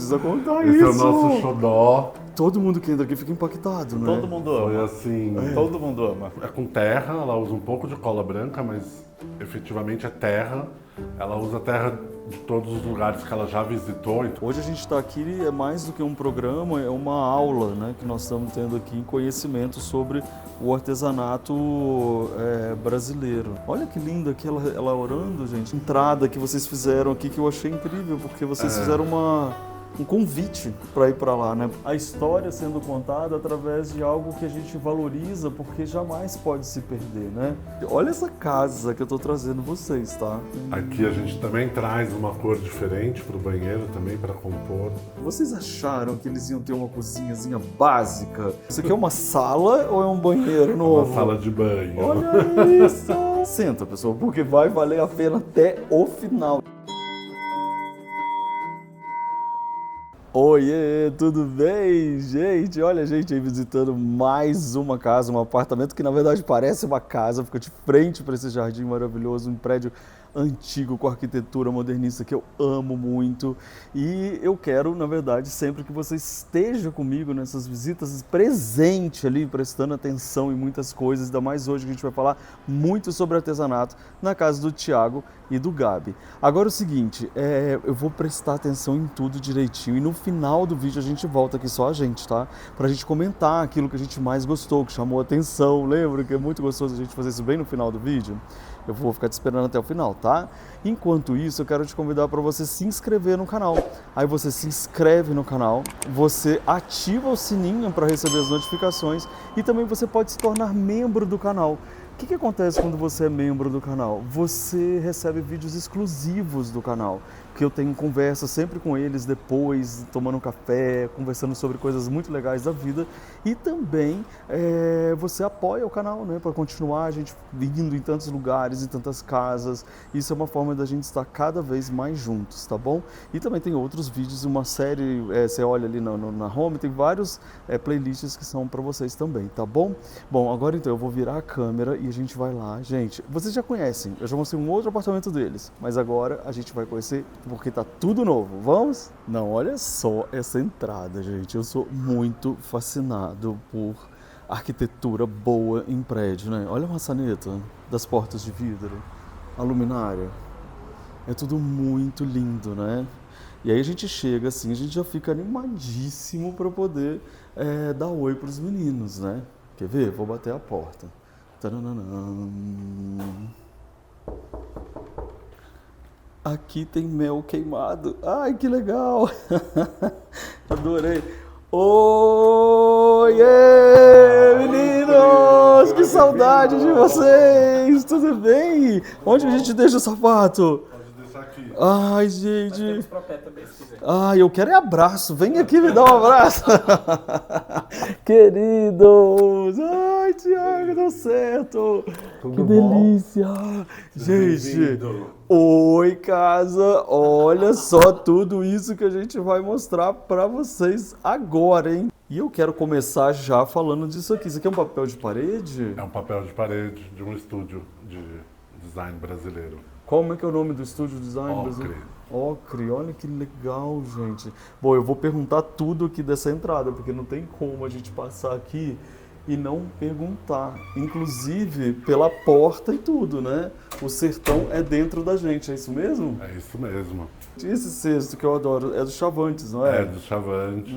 precisa contar Esse isso. é o nosso xodó. Todo mundo que entra aqui fica impactado, né? Todo mundo ama. Foi assim. Todo mundo ama. É com terra, ela usa um pouco de cola branca, mas efetivamente é terra. Ela usa terra de todos os lugares que ela já visitou. Hoje a gente está aqui, é mais do que um programa, é uma aula, né, que nós estamos tendo aqui em conhecimento sobre o artesanato brasileiro. Olha que linda aqui ela orando, gente. Entrada que vocês fizeram aqui que eu achei incrível, porque vocês fizeram um convite para ir para lá, né? A história sendo contada através de algo que a gente valoriza, porque jamais pode se perder, né? Olha essa casa que eu tô trazendo vocês, tá? Aqui a gente também traz uma cor diferente para o banheiro também, para compor. Vocês acharam que eles iam ter uma cozinhazinha básica? Isso aqui é uma sala ou é um banheiro novo? Uma sala de banho. Olha isso! Senta, pessoal, porque vai valer a pena até o final. Oiê, tudo bem, gente? Olha a gente aí visitando mais uma casa, um apartamento que na verdade parece uma casa, fica de frente para esse jardim maravilhoso, um prédio antigo com arquitetura modernista que eu amo muito, e eu quero, na verdade, sempre que você esteja comigo nessas visitas, presente ali, prestando atenção em muitas coisas, ainda mais hoje que a gente vai falar muito sobre artesanato na casa do Thiago e do Gabi. Agora o seguinte, eu vou prestar atenção em tudo direitinho e no final do vídeo a gente volta aqui só a gente, tá? Pra gente comentar aquilo que a gente mais gostou, que chamou a atenção, lembra que é muito gostoso a gente fazer isso bem no final do vídeo? Eu vou ficar te esperando até o final, tá? Enquanto isso, eu quero te convidar para você se inscrever no canal. Aí você se inscreve no canal, você ativa o sininho para receber as notificações e também você pode se tornar membro do canal. O que acontece quando você é membro do canal? Você recebe vídeos exclusivos do canal, que eu tenho conversa sempre com eles depois, tomando um café, conversando sobre coisas muito legais da vida. E também você apoia o canal, né, para continuar a gente indo em tantos lugares, em tantas casas. Isso é uma forma da gente estar cada vez mais juntos, tá bom? E também tem outros vídeos, uma série, você olha ali na home, tem vários playlists que são para vocês também, tá bom? Bom, agora então eu vou virar a câmera e a gente vai lá. Gente, vocês já conhecem, eu já mostrei um outro apartamento deles, mas agora a gente vai conhecer porque tá tudo novo. Vamos? Não, olha só essa entrada, gente. Eu sou muito fascinado por arquitetura boa em prédio, né? Olha a maçaneta das portas de vidro, a luminária. É tudo muito lindo, né? E aí a gente chega assim, a gente já fica animadíssimo para poder dar oi para os meninos, né? Quer ver? Vou bater a porta. Taranana. Aqui tem mel queimado. Ai, que legal! Adorei. Oiê, meninos! Que saudade de vocês! Tudo bem? Onde a gente deixa o sapato? Pode deixar aqui. Ai, gente. Ai, eu quero é abraço. Vem aqui me dar um abraço. Queridos. Ai, Thiago, deu certo. Tudo Que bom? delícia. Gente, Bem-vindo. oi, casa. Olha só tudo isso que a gente vai mostrar pra vocês agora, hein? E eu quero começar já falando disso aqui. Isso aqui é um papel de parede? É um papel de parede de um estúdio de design brasileiro. Como é que é o nome do estúdio design Ocre. brasileiro? Ocre, olha que legal, gente. Bom, eu vou perguntar tudo aqui dessa entrada, porque não tem como a gente passar aqui e não perguntar. Inclusive pela porta e tudo, né? O sertão é dentro da gente, é isso mesmo? É isso mesmo. Esse cesto que eu adoro é do Chavantes, não é? É dos Chavantes.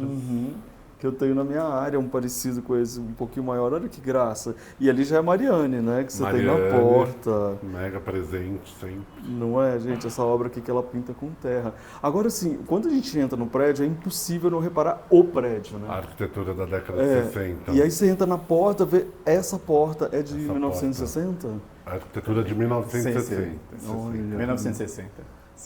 Que eu tenho na minha área, um parecido com esse, um pouquinho maior. Olha que graça. E ali já é Mariane, né? Que você tem na Mariane. porta. Mega presente sempre. Não é, gente? Essa obra aqui que ela pinta com terra. Agora, assim, quando a gente entra no prédio, é impossível não reparar o prédio, né? A arquitetura da década de 60. E aí você entra na porta, vê essa porta é de Essa 1960? A arquitetura de 1960. Olha. 1960.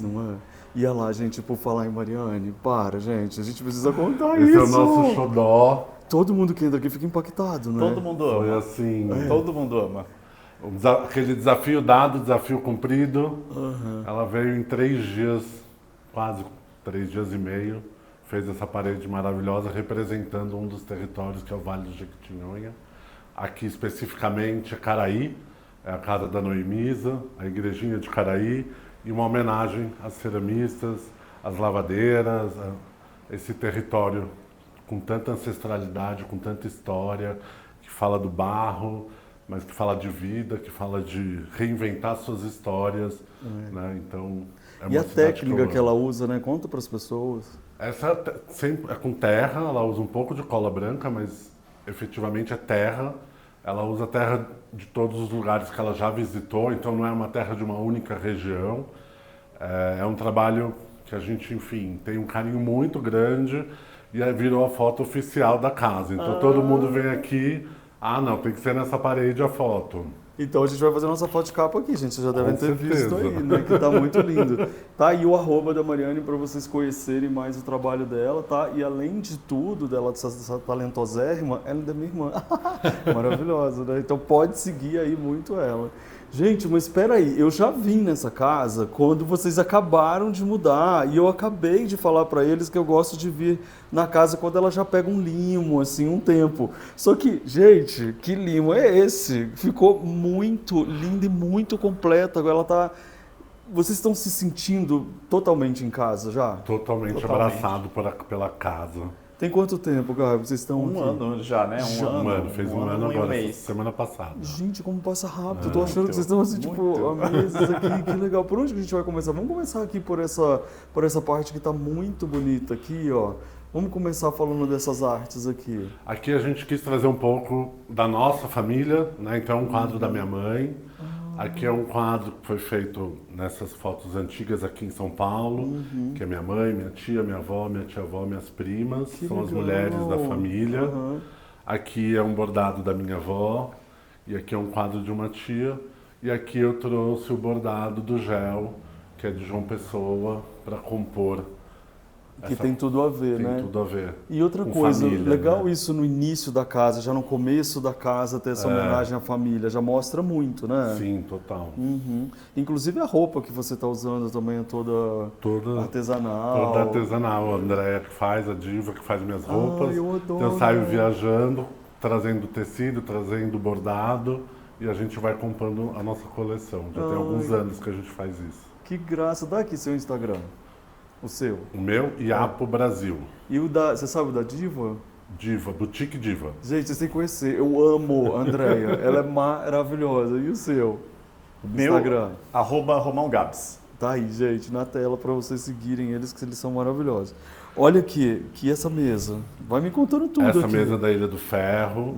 Não é? E olha lá, gente, por falar em Mariane, para, gente, a gente precisa contar Esse isso. é o nosso xodó. Todo mundo que entra aqui fica impactado, né? Todo mundo Foi ama. assim, Todo mundo ama. aquele desafio dado, desafio cumprido. Ela veio em 3 dias, quase 3 dias e meio, fez essa parede maravilhosa representando um dos territórios que é o Vale do Jequitinhonha. Aqui especificamente é Caraí, é a casa da Noemisa, a igrejinha de Caraí, e uma homenagem às ceramistas, às lavadeiras, esse território com tanta ancestralidade, com tanta história, que fala do barro, mas que fala de vida, que fala de reinventar suas histórias, né? Então, E a técnica que ela usa, né? Conta para as pessoas. Essa sempre é com terra, ela usa um pouco de cola branca, mas efetivamente é terra. Ela usa terra de todos os lugares que ela já visitou, então não é uma terra de uma única região. É um trabalho que a gente, enfim, tem um carinho muito grande e aí virou a foto oficial da casa. Então todo mundo vem aqui, não, tem que ser nessa parede a foto. Então a gente vai fazer nossa foto de capa aqui, gente. Vocês já devem ter certeza. visto aí, né? Que tá muito lindo. Tá aí o arroba da Mariane para vocês conhecerem mais o trabalho dela, tá? E além de tudo, dela, dessa talentosérrima, ela ainda é minha irmã. Maravilhosa, né? Então pode seguir aí muito ela. Gente, mas espera aí, eu já vim nessa casa quando vocês acabaram de mudar e eu acabei de falar para eles que eu gosto de vir na casa quando ela já pega um limo, assim, um tempo. Só que, gente, que limo é esse? Ficou muito linda e muito completa. Agora ela tá... Vocês estão se sentindo totalmente em casa já? Totalmente abraçado pela casa. Tem quanto tempo, Gabi? Vocês estão Um aqui? ano já, né? Um ano. Fez um ano e agora, mês. semana passada. Gente, como passa rápido. Eu tô achando que vocês estão assim, tipo, há meses aqui. Que legal. Por onde que a gente vai começar? Vamos começar aqui por essa parte que tá muito bonita aqui, ó. Vamos começar falando dessas artes aqui. Aqui a gente quis trazer um pouco da nossa família, né? Então é um quadro da minha mãe. Aqui é um quadro que foi feito nessas fotos antigas aqui em São Paulo, que é minha mãe, minha tia, minha avó, minha tia-avó, minhas primas, Que são as legal. mulheres da família. Aqui é um bordado da minha avó, e aqui é um quadro de uma tia, e aqui eu trouxe o bordado do Gel, que é de João Pessoa, para compor. Que tem tudo a ver, né? Tem tudo a ver. E outra com coisa, família, legal né? isso no início da casa, já no começo da casa ter essa homenagem à família, já mostra muito, né? Sim, total. Inclusive a roupa que você está usando também é toda artesanal. Toda artesanal. A Andréia que faz, a diva que faz minhas roupas. eu adoro. Então eu saio viajando, trazendo tecido, trazendo bordado e a gente vai comprando a nossa coleção. Já tem alguns anos que a gente faz isso. Que graça. Dá aqui seu Instagram. O seu. O meu, Iapo Brasil. E o da... Você sabe o da Diva? Diva, Boutique Diva. Gente, vocês têm que conhecer. Eu amo a Andréia. Ela é maravilhosa. E o seu? Meu, Instagram. @RomãoGabs. Tá aí, gente, na tela para vocês seguirem eles, que eles são maravilhosos. Olha aqui, que essa mesa. Vai me contando tudo Essa aqui. mesa da Ilha do Ferro,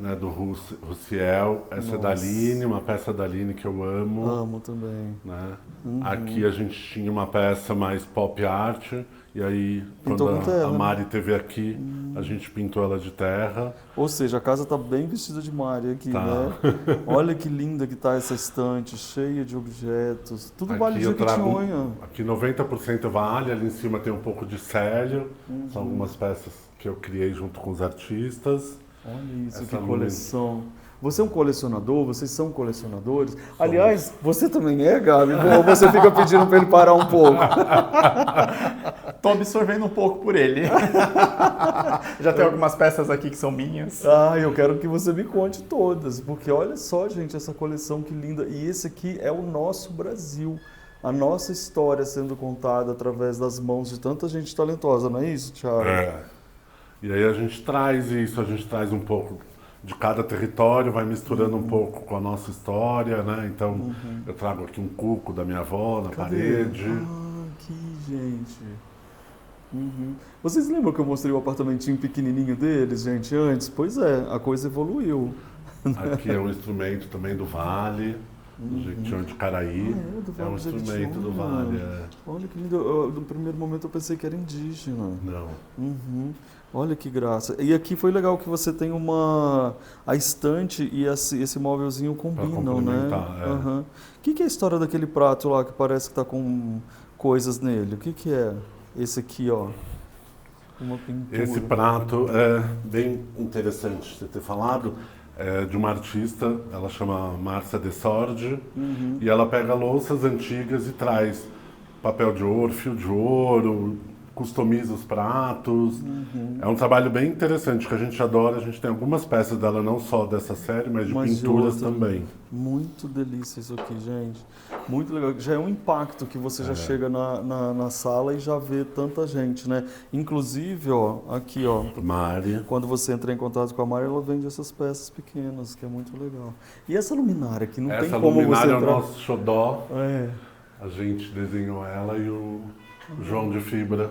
né, do Russiel. Essa é da Aline, uma peça da Aline que eu amo. Amo também. Né? Aqui a gente tinha uma peça mais pop art, e aí Pintou quando com terra, a né? Mari esteve aqui, a gente pintou ela de terra. Ou seja, a casa tá bem vestida de Mari aqui, Tá. né? Olha que linda que tá essa estante, cheia de objetos. Tudo Aqui vale de eu trago- Jequitinhonha. Aqui 90% vale, ali em cima tem um pouco de célio, são algumas peças que eu criei junto com os artistas. Olha isso, Essa que coleção. Você é um colecionador? Vocês são colecionadores? Aliás, você também é, Gabi? Ou você fica pedindo para ele parar um pouco? Tô absorvendo um pouco por ele. Já tem algumas peças aqui que são minhas. Eu quero que você me conte todas, porque olha só, gente, essa coleção que linda. E esse aqui é o nosso Brasil, a nossa história sendo contada através das mãos de tanta gente talentosa, não é isso, Thiago? E aí a gente traz isso, a gente traz um pouco de cada território, vai misturando um pouco com a nossa história, né? Então eu trago aqui um cuco da minha avó na parede. Aqui, gente. Vocês lembram que eu mostrei o apartamentinho pequenininho deles, gente, antes? Pois é, a coisa evoluiu. Aqui é um instrumento também do Vale, do Jequitinhonha de Caraí. Do É um Vale do instrumento do Jequitinhonha. Vale. Olha que lindo. No primeiro momento eu pensei que era indígena. Não. Olha que graça. E aqui foi legal que você tem a estante e esse móvelzinho combinam, né? complementar, O que é a história daquele prato lá que parece que tá com coisas nele? O que é? Esse aqui, ó. Uma pintura. Esse prato é bem interessante você ter falado. É de uma artista, ela chama Márcia de Sorge, e ela pega louças antigas e traz papel de ouro, fio de ouro, customiza os pratos. É um trabalho bem interessante, que a gente adora. A gente tem algumas peças dela, não só dessa série, mas de pinturas também. Muito delícia isso aqui, gente. Muito legal. Já é um impacto que você já chega na sala e já vê tanta gente, né? Inclusive, ó, aqui, ó. Mari. Quando você entra em contato com a Mari, ela vende essas peças pequenas, que é muito legal. E essa luminária que não tem como você entrar... Essa luminária é o nosso xodó. É. A gente desenhou ela e o João de Fibra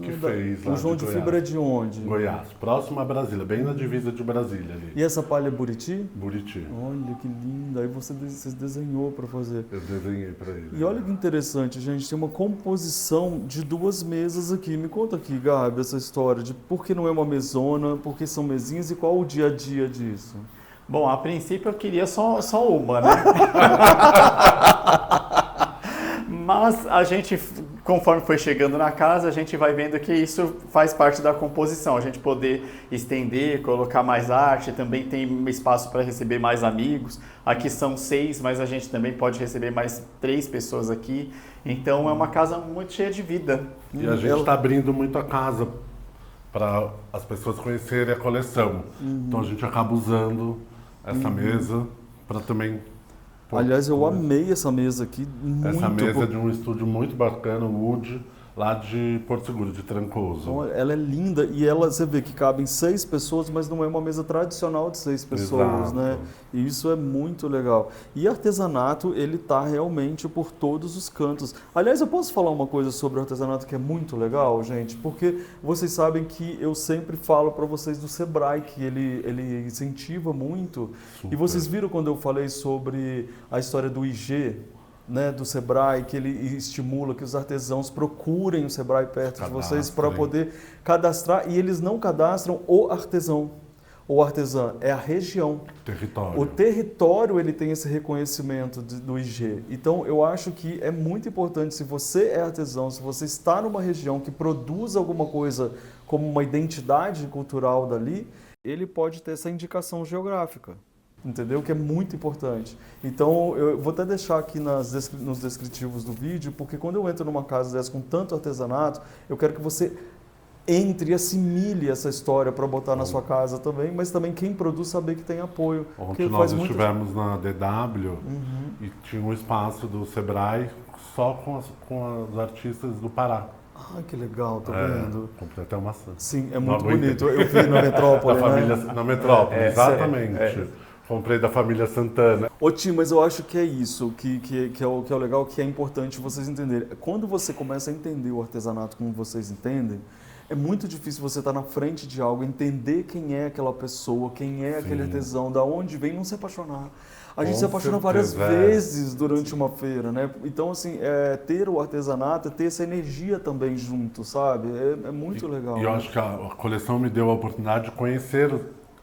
que fez lá O João de Goiás. Fibra é de onde? Goiás, próximo a Brasília, bem na divisa de Brasília ali. E essa palha é Buriti? Buriti. Olha que linda. Aí você desenhou para fazer. Eu desenhei para ele. E olha que interessante, gente, tem uma composição de 2 mesas aqui. Me conta aqui, Gabi, essa história de por que não é uma mesona, por que são mesinhas e qual o dia a dia disso? Bom, a princípio eu queria só uma, né? Mas a gente, conforme foi chegando na casa, a gente vai vendo que isso faz parte da composição. A gente poder estender, colocar mais arte, também tem espaço para receber mais amigos. Aqui são 6, mas a gente também pode receber mais 3 pessoas aqui. Então é uma casa muito cheia de vida. E a gente está abrindo muito a casa para as pessoas conhecerem a coleção. Então a gente acaba usando essa mesa para também... Aliás, eu amei essa mesa aqui. Essa muito, mesa é de um estúdio muito bacana, o Wood, lá de Porto Seguro, de Trancoso. Então, ela é linda e você vê que cabem 6 pessoas, mas não é uma mesa tradicional de 6 pessoas, Exato. né? E isso é muito legal. E artesanato, ele tá realmente por todos os cantos. Aliás, eu posso falar uma coisa sobre o artesanato que é muito legal, gente? Porque vocês sabem que eu sempre falo para vocês do Sebrae, que ele incentiva muito. Super. E vocês viram quando eu falei sobre a história do IG, né, do Sebrae, que ele estimula que os artesãos procurem o Sebrae perto de vocês para poder cadastrar, e eles não cadastram o artesão ou artesã, é a região. Território. O território ele tem esse reconhecimento do IG. Então eu acho que é muito importante, se você é artesão, se você está numa região que produz alguma coisa como uma identidade cultural dali, ele pode ter essa indicação geográfica. Entendeu? Que é muito importante. Então, eu vou até deixar aqui nos descritivos do vídeo, porque quando eu entro numa casa dessa com tanto artesanato, eu quero que você entre e assimile essa história para botar na sua casa também, mas também quem produz saber que tem apoio. Ontem nós estivemos na DW e tinha um espaço do Sebrae só com os artistas do Pará. Ah, que legal, tô vendo. Comprei até uma maçã. Sim, é muito bonito. Eu vi na Metrópole, Na Metrópole, exatamente. Comprei da família Santana. Ô Tim, mas eu acho que é isso que é o legal, que é importante vocês entenderem. Quando você começa a entender o artesanato como vocês entendem, é muito difícil você estar na frente de algo, entender quem é aquela pessoa, quem é aquele artesão, da onde vem, não se apaixonar. A gente se apaixona várias vezes durante uma feira, né? Então, assim, ter o artesanato é ter essa energia também junto, sabe? É muito legal. E eu acho que a coleção me deu a oportunidade de conhecer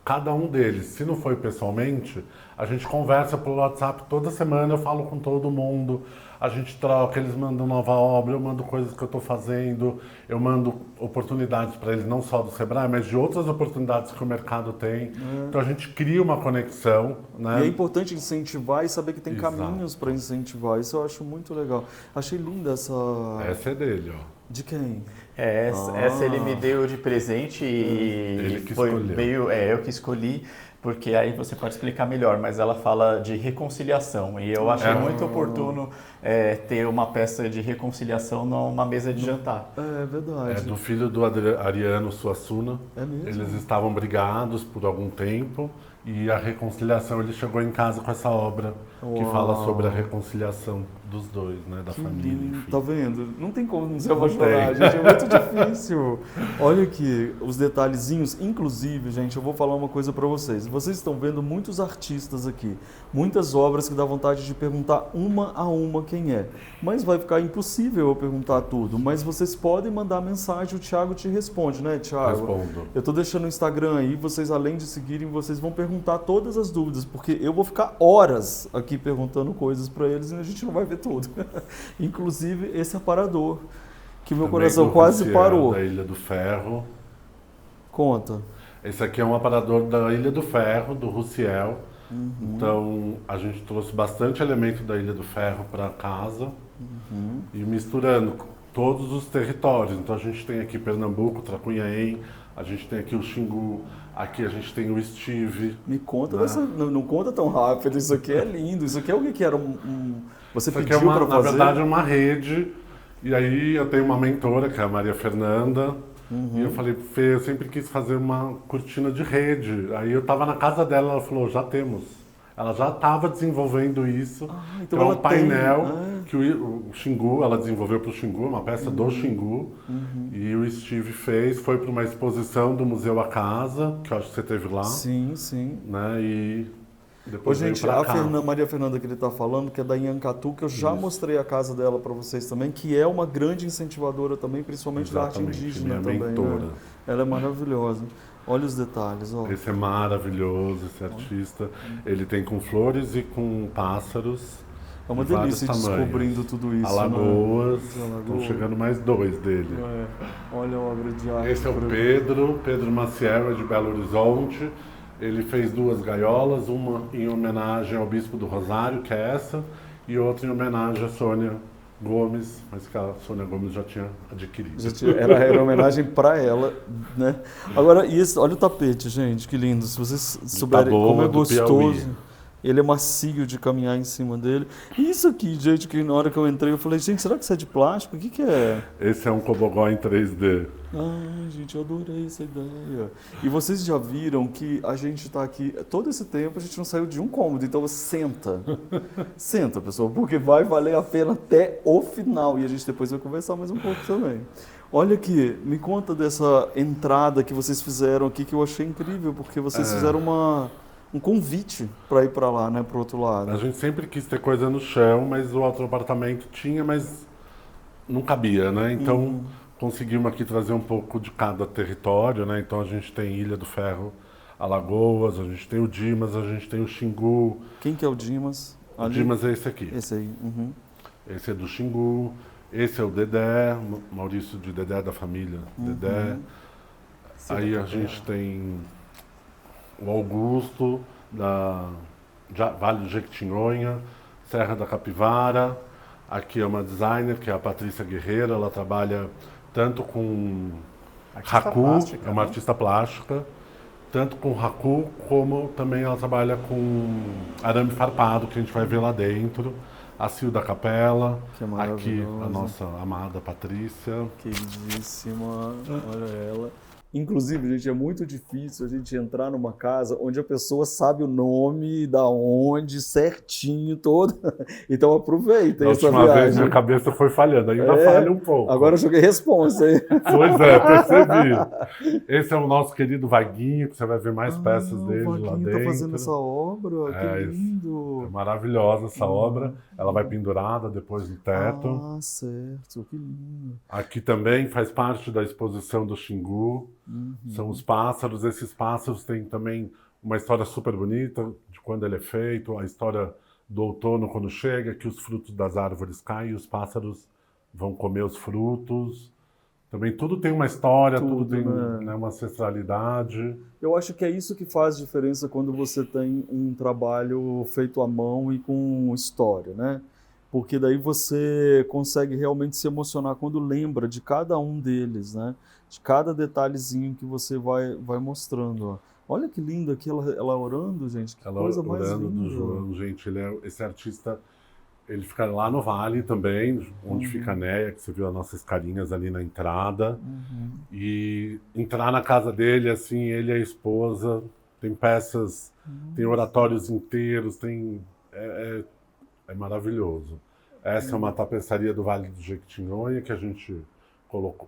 cada um deles. Se não foi pessoalmente, a gente conversa pelo WhatsApp toda semana, eu falo com todo mundo, a gente troca, eles mandam nova obra, eu mando coisas que eu estou fazendo, eu mando oportunidades para eles, não só do Sebrae, mas de outras oportunidades que o mercado tem. Então a gente cria uma conexão, né? E é importante incentivar e saber que tem Exato. caminhos para incentivar. Isso eu acho muito legal. Achei linda essa... Essa é dele, ó. De quem? Essa ele me deu de presente Ele e que foi escolheu. meio... eu que escolhi, porque aí você pode explicar melhor, mas ela fala de reconciliação e eu achei muito oportuno ter uma peça de reconciliação numa mesa de jantar. É verdade. É do filho do Ariano Suassuna. É mesmo? Eles estavam brigados por algum tempo e a reconciliação, ele chegou em casa com essa obra que fala sobre a reconciliação dos dois, né, da família, enfim. Tá vendo? Não tem como não se apaixonar, gente. É muito difícil. Olha aqui, os detalhezinhos. Inclusive, gente, eu vou falar uma coisa para vocês. Vocês estão vendo muitos artistas aqui. Muitas obras que dá vontade de perguntar uma a uma quem é. Mas vai ficar impossível eu perguntar tudo. Mas vocês podem mandar mensagem, o Thiago te responde, né, Thiago? Respondo. Eu tô deixando o Instagram aí, vocês além de seguirem, vocês vão perguntar todas as dúvidas, porque eu vou ficar horas aqui perguntando coisas para eles e a gente não vai ver tudo. Inclusive esse aparador, que meu Também coração do quase Russiel, parou. da Ilha do Ferro. Conta. Esse aqui é um aparador da Ilha do Ferro, do Russiel. Então a gente trouxe bastante elemento da Ilha do Ferro para casa e misturando todos os territórios. Então a gente tem aqui Pernambuco, Tracunhaém, a gente tem aqui o Xingu, aqui a gente tem o Steve. Me conta né? dessa. Não conta tão rápido, isso aqui é lindo. Isso aqui é o que era você Isso aqui pediu para na fazer? verdade, é uma rede. E aí eu tenho uma mentora, que é a Maria Fernanda. E eu falei, Fê, eu sempre quis fazer uma cortina de rede. Aí eu estava na casa dela, ela falou, já temos. Ela já estava desenvolvendo isso. Então é um ela painel tem. que o Xingu, ela desenvolveu para o Xingu, uma peça do Xingu. E o Steve fez, foi para uma exposição do Museu A Casa, que eu acho que você teve lá. Sim, sim. Né? E Ô, depois veio gente, pra a cá. Maria Fernanda que ele está falando, que é da Inhancatu, que eu já mostrei a casa dela para vocês também, que é uma grande incentivadora também, principalmente da arte Exatamente, indígena minha também. mentora. Né? Ela é maravilhosa. Olha os detalhes, ó. Esse é maravilhoso, esse artista. Ele tem com flores e com pássaros. É uma de vários delícia ir tamanhos. descobrindo tudo isso. Alagoas, Né? estão Alagoas. chegando mais 2 dele. É. Olha a obra de arte. Esse é o Pedro Maciel, é de Belo Horizonte. Ele fez 2 gaiolas, uma em homenagem ao Bispo do Rosário, que é essa, e outra em homenagem a Sônia Gomes, mas que a Sônia Gomes já tinha adquirido. Era homenagem para ela, né? Agora, olha o tapete, gente, que lindo. Se vocês souberem Taboa como é do gostoso, Piauí. ele é macio de caminhar em cima dele. E isso aqui, gente, que na hora que eu entrei, eu falei, gente, será que isso é de plástico? O que é? Esse é um cobogó em 3D. Ai, gente, eu adorei essa ideia. E vocês já viram que a gente está aqui, todo esse tempo a gente não saiu de um cômodo, então senta. Senta, pessoal, porque vai valer a pena até o final. E a gente depois vai conversar mais um pouco também. Olha aqui, me conta dessa entrada que vocês fizeram aqui, que eu achei incrível, porque vocês fizeram um convite para ir para lá, né, para o outro lado. A gente sempre quis ter coisa no chão, mas o outro apartamento tinha, mas não cabia, né? Então conseguimos aqui trazer um pouco de cada território, né? Então a gente tem Ilha do Ferro, Alagoas, a gente tem o Dimas, a gente tem o Xingu. Quem que é o Dimas? O Dimas é esse aqui. Esse aí. Uhum. Esse é do Xingu. Esse é o Dedé, Maurício de Dedé, da família Dedé. Aí a gente tem o Augusto, da Vale do Jequitinhonha, Serra da Capivara. Aqui é uma designer, que é a Patrícia Guerreiro, ela trabalha tanto com Haku, é uma artista plástica, tanto com Haku, como também ela trabalha com arame farpado, que a gente vai ver lá dentro. A Sil da Capela, Que é aqui maravilhosa. a nossa amada Patrícia. Queridíssima, olha ela. Inclusive, gente, é muito difícil a gente entrar numa casa onde a pessoa sabe o nome, da onde, certinho, todo. Então aproveitem Da essa última vez viagem. minha cabeça foi falhando, ainda falha um pouco. Agora eu joguei responsa, hein? Pois é, percebi. Esse é o nosso querido Vaguinho, que você vai ver mais peças dele O lá Vaguinho dentro. tá fazendo essa obra, que É lindo. maravilhosa essa obra. Ela vai pendurada depois no teto. Ah, certo, que lindo. Aqui também faz parte da exposição do Xingu. São os pássaros. Esses pássaros têm também uma história super bonita de quando ele é feito, a história do outono quando chega, que os frutos das árvores caem e os pássaros vão comer os frutos. Também tudo tem uma história, tudo tem né, uma ancestralidade. Eu acho que é isso que faz diferença quando você tem um trabalho feito à mão e com história, né? Porque daí você consegue realmente se emocionar quando lembra de cada um deles, né? De cada detalhezinho que você vai mostrando. Ó. Olha que lindo aqui ela orando, gente. Que Ela coisa mais orando linda. do João, gente. Esse artista, ele fica lá no Vale também, onde fica a Néia, que você viu as nossas carinhas ali na entrada. E entrar na casa dele, assim, ele e a esposa, tem peças, tem oratórios inteiros, é maravilhoso. Essa é uma tapeçaria do Vale do Jequitinhonha, que a gente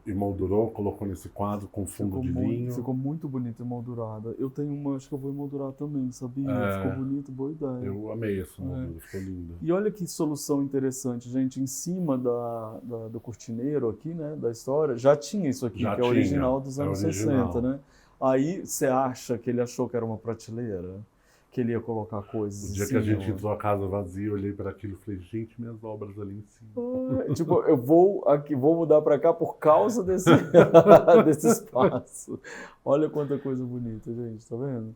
emoldurou, colocou nesse quadro com fundo de linho. Ficou muito bonita emoldurada. Eu tenho uma, acho que eu vou emoldurar também, sabia? Ficou bonito, boa ideia. Eu amei essa moldura, ficou linda. E olha que solução interessante, gente. Em cima do cortineiro aqui, né, da história, já tinha isso aqui, Já que é tinha, original dos anos original. 60, né? Aí você acha que ele achou que era uma prateleira? Que ele ia colocar coisas O dia em que a cima? gente entrou a casa vazia, eu olhei para aquilo e falei, gente, minhas obras ali em cima. Tipo, eu vou mudar para cá por causa desse espaço. Olha quanta coisa bonita, gente, tá vendo?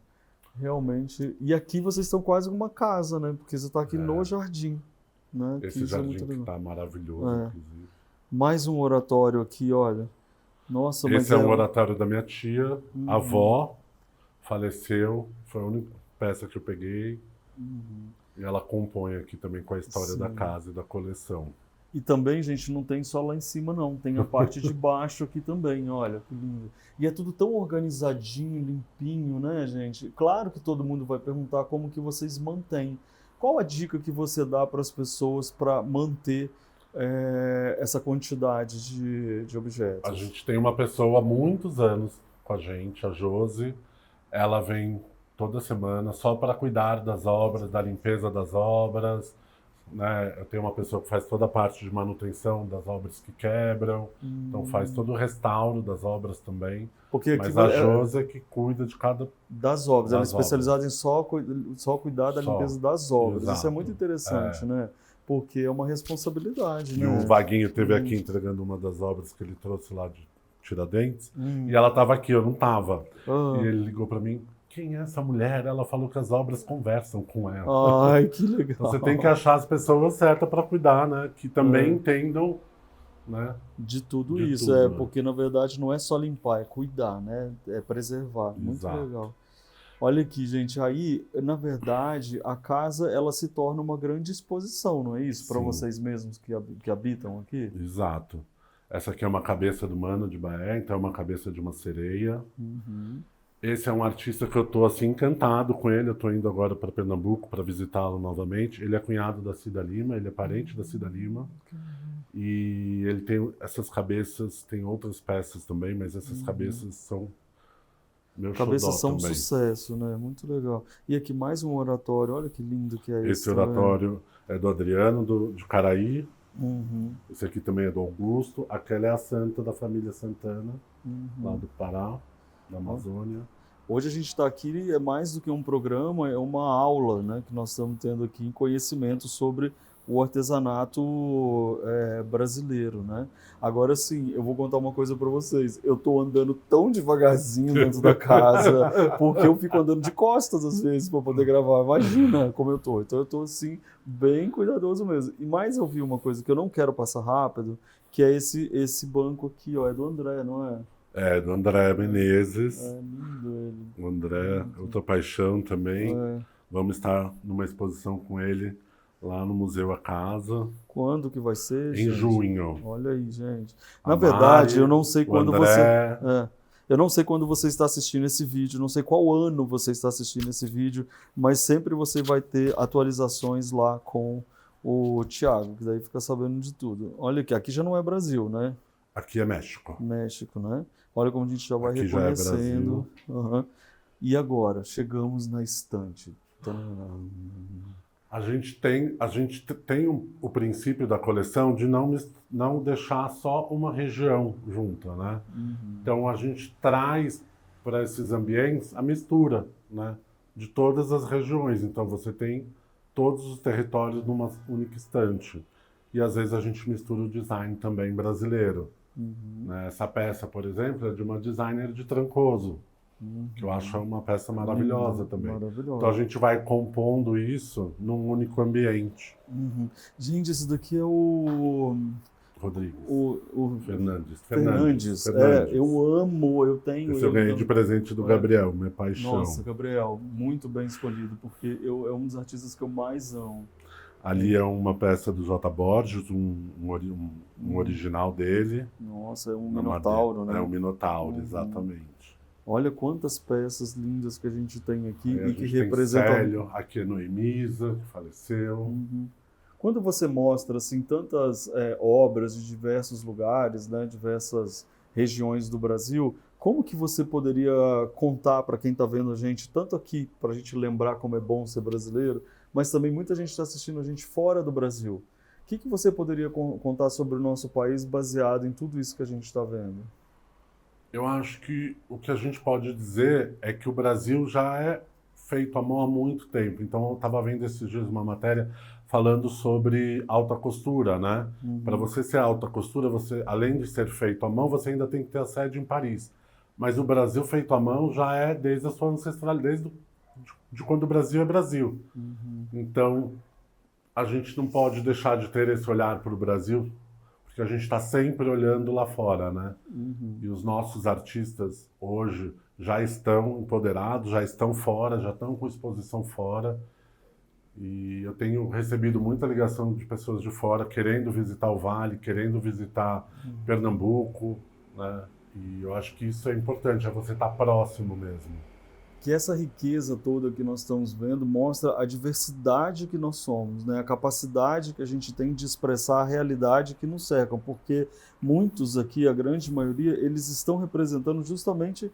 Realmente. E aqui vocês estão quase uma casa, né? Porque você está aqui no jardim, né? Esse isso é jardim muito que legal. está maravilhoso, inclusive. Mais um oratório aqui, olha. Nossa, mas Esse é um oratório da minha tia, a avó, faleceu, foi a única peça que eu peguei. E ela compõe aqui também com a história da Sim. casa e da coleção. E também, gente, não tem só lá em cima, não. Tem a parte de baixo aqui também, olha, que lindo. E é tudo tão organizadinho, limpinho, né, gente? Claro que todo mundo vai perguntar como que vocês mantêm. Qual a dica que você dá para as pessoas para manter essa quantidade de objetos? A gente tem uma pessoa há muitos anos com a gente, a Josi. Ela vem toda semana só para cuidar das obras, da limpeza das obras, né? Eu tenho uma pessoa que faz toda a parte de manutenção das obras que quebram, então faz todo o restauro das obras também. Porque aqui Mas a Josi é que cuida de cada... das obras, ela é das especializada em só cuidar da Só. limpeza das obras. Isso é Exato. muito interessante, né? Porque é uma responsabilidade, E né? o Vaguinho esteve aqui entregando uma das obras que ele trouxe lá de Tiradentes, e ela estava aqui, eu não estava. Ah. E ele ligou para mim, quem é essa mulher? Ela falou que as obras conversam com ela. Ai, que legal. Você tem que achar as pessoas certas para cuidar, né? Que também entendam, né? De tudo De isso, tudo, né? porque na verdade não é só limpar, é cuidar, né? É preservar. Muito Exato. legal. Olha aqui, gente, aí, na verdade, a casa ela se torna uma grande exposição, não é isso? Para Sim. vocês mesmos que habitam aqui? Exato. Essa aqui é uma cabeça do Mano de Baé, então é uma cabeça de uma sereia. Esse é um artista que eu tô assim encantado com ele. Eu tô indo agora para Pernambuco para visitá-lo novamente. Ele é cunhado da Cida Lima, ele é parente da Cida Lima. E ele tem essas cabeças, tem outras peças também, mas essas cabeças são meu Cabeças xodó são um também. sucesso, né? Muito legal. E aqui mais um oratório, olha que lindo que é esse. Esse oratório é do Adriano, de Caraí. Uhum. Esse aqui também é do Augusto. Aquela é a santa da família Santana, lá do Pará, da Amazônia. Hoje a gente está aqui, é mais do que um programa, é uma aula, né, que nós estamos tendo aqui em conhecimento sobre o artesanato brasileiro, né? Agora sim, eu vou contar uma coisa para vocês. Eu estou andando tão devagarzinho dentro da casa, porque eu fico andando de costas às vezes para poder gravar. Imagina como eu tô. Então eu estou assim bem cuidadoso mesmo. E mais eu vi uma coisa que eu não quero passar rápido, que é esse banco aqui, ó, é do André, não é? É, do André Menezes. É lindo ele. O André, outra paixão também. É. Vamos estar numa exposição com ele lá no Museu A Casa, Quando que vai ser, em gente? junho. Olha aí, gente. A Na verdade, Mari, eu não sei o quando André. eu não sei quando você está assistindo esse vídeo, não sei qual ano você está assistindo esse vídeo, mas sempre você vai ter atualizações lá com o Thiago, que daí fica sabendo de tudo. Olha aqui já não é Brasil, né? Aqui é México. México, né? Olha como a gente já vai Aqui já é reconhecendo. Aham. E agora, chegamos na estante. Tadã. A gente tem o princípio da coleção de não deixar só uma região junta, né? Então a gente traz para esses ambientes a mistura, né, de todas as regiões. Então você tem todos os territórios numa única estante. E às vezes a gente mistura o design também brasileiro. Né? Essa peça, por exemplo, é de uma designer de Trancoso, que eu acho uma peça maravilhosa também. Maravilhosa. Então a gente vai compondo isso num único ambiente. Gente, esse daqui é o Rodrigues. o Fernandes. eu amo, eu tenho. Esse eu ganhei de presente do Gabriel, minha paixão. Nossa, Gabriel, muito bem escolhido, porque é um dos artistas que eu mais amo. Ali é uma peça do J. Borges, um original dele. Nossa, é um na Minotauro, madeira. né? É um Minotauro, exatamente. Olha quantas peças lindas que a gente tem aqui Aí a e que gente tem representam. Célio, aqui é Noemisa, que faleceu. Quando você mostra assim tantas obras de diversos lugares, né, diversas regiões do Brasil, como que você poderia contar para quem está vendo a gente, tanto aqui para a gente lembrar como é bom ser brasileiro, mas também muita gente está assistindo a gente fora do Brasil. O que você poderia contar sobre o nosso país baseado em tudo isso que a gente está vendo? Eu acho que o que a gente pode dizer é que o Brasil já é feito à mão há muito tempo. Então eu estava vendo esses dias uma matéria falando sobre alta costura, né? Para você ser alta costura, você, além de ser feito à mão, você ainda tem que ter a sede em Paris. Mas o Brasil feito à mão já é desde a sua ancestralidade, de quando o Brasil é Brasil. Então a gente não pode deixar de ter esse olhar para o Brasil, porque a gente está sempre olhando lá fora, né? E os nossos artistas hoje já estão empoderados, já estão fora, já estão com exposição fora. E eu tenho recebido muita ligação de pessoas de fora querendo visitar o Vale, querendo visitar Pernambuco, né? E eu acho que isso é importante, é você estar próximo mesmo. Que essa riqueza toda que nós estamos vendo mostra a diversidade que nós somos, né? A capacidade que a gente tem de expressar a realidade que nos cerca, porque muitos aqui, a grande maioria, eles estão representando justamente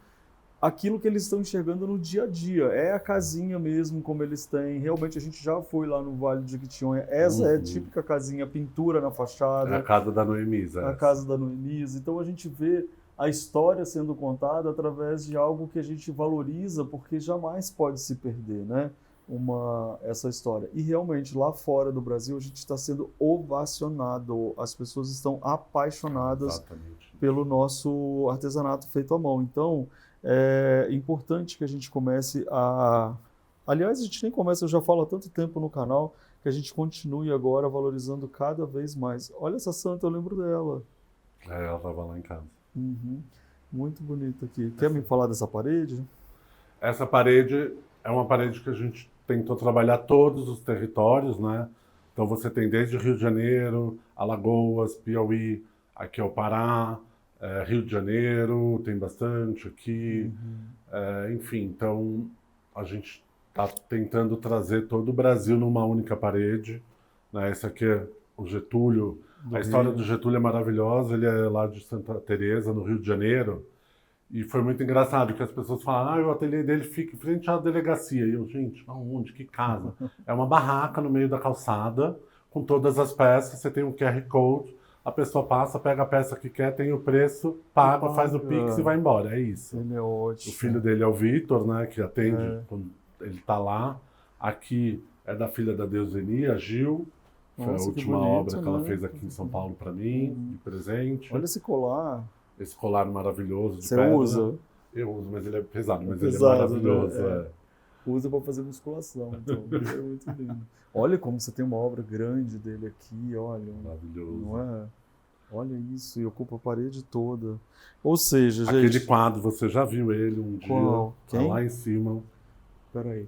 aquilo que eles estão enxergando no dia a dia. É a casinha mesmo, como eles têm. Realmente, a gente já foi lá no Vale do Jequitinhonha. Essa é a típica casinha, pintura na fachada. É a casa da Noemisa. A casa da Noemisa. Então, a gente vê a história sendo contada através de algo que a gente valoriza, porque jamais pode se perder, né? Essa história. E realmente, lá fora do Brasil, a gente está sendo ovacionado. As pessoas estão apaixonadas Exatamente. pelo nosso artesanato feito à mão. Então, é importante que a gente comece a... Aliás, a gente nem começa, eu já falo há tanto tempo no canal, que a gente continue agora valorizando cada vez mais. Olha essa santa, eu lembro dela. Ela estava lá em casa. Muito bonita aqui. Quer me falar dessa parede? Essa parede é uma parede que a gente tentou trabalhar todos os territórios, né? Então você tem desde Rio de Janeiro, Alagoas, Piauí, aqui é o Pará, Rio de Janeiro, tem bastante aqui. Enfim, então a gente está tentando trazer todo o Brasil numa única parede, né? Esse aqui é o Getúlio. A história do Getúlio é maravilhosa, ele é lá de Santa Teresa, no Rio de Janeiro. E foi muito engraçado, que as pessoas falam, o ateliê dele fica em frente à delegacia. E eu, gente, aonde? Que casa? É uma barraca no meio da calçada, com todas as peças, você tem um QR Code, a pessoa passa, pega a peça que quer, tem o preço, paga, faz o Pix e vai embora, é isso. Ele é ótimo. O filho dele é o Vitor, né, que atende quando ele está lá. Aqui é da filha da Deuseni, a Gil. Foi a última obra que ela fez aqui em São Paulo para mim, de presente. Olha esse colar. Esse colar maravilhoso de Você pedra. usa? Eu uso, mas ele é pesado, mas Pesado, ele é maravilhoso. né? Usa para fazer musculação, então. É muito lindo. Olha como você tem uma obra grande dele aqui, olha. Maravilhoso. Não é? Olha isso, e ocupa a parede toda. Ou seja, gente... Aquele quadro, você já viu ele um Qual? dia? Tá lá em cima. Peraí.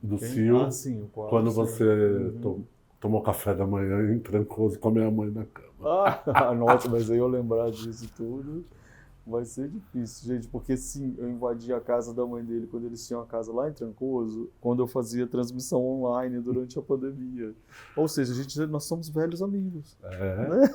Do Quem? Cio. Ah, sim, o quadro. Quando sim. você tomou café da manhã em Trancoso com a minha mãe na cama. Nossa, mas aí eu lembrar disso tudo vai ser difícil, gente, porque sim, eu invadi a casa da mãe dele quando eles tinham a casa lá em Trancoso, quando eu fazia transmissão online durante a pandemia. Ou seja, nós somos velhos amigos. Né?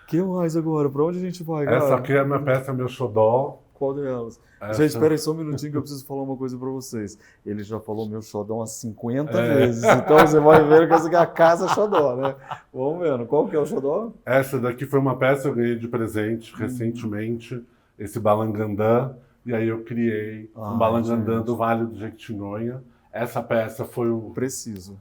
Que mais agora? Pra onde a gente vai, cara? Essa aqui é a minha peça, meu xodó. Qual delas? Essa... Gente, espera aí só um minutinho que eu preciso falar uma coisa pra vocês. Ele já falou meu xodó umas 50 vezes, então você vai ver que essa aqui é a casa xodó, né? Vamos vendo. Qual que é o xodó? Essa daqui foi uma peça que eu ganhei de presente recentemente, esse balangandã, e aí eu criei um balangandã do Vale do Jequitinhonha. Essa peça foi o... Preciso.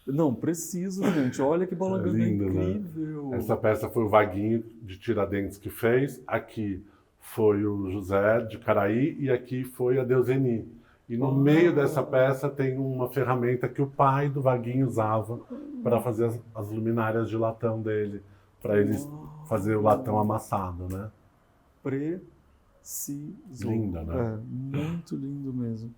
Não, preciso, gente. Olha que balangandã incrível. Né? Essa peça foi o Vaguinho de Tiradentes que fez. Aqui foi o José de Caraí e aqui foi a Deuseni. E no meio dessa peça tem uma ferramenta que o pai do Vaguinho usava para fazer as luminárias de latão dele, para eles fazer o latão amassado, né? Preciso. Linda, né? Muito lindo mesmo.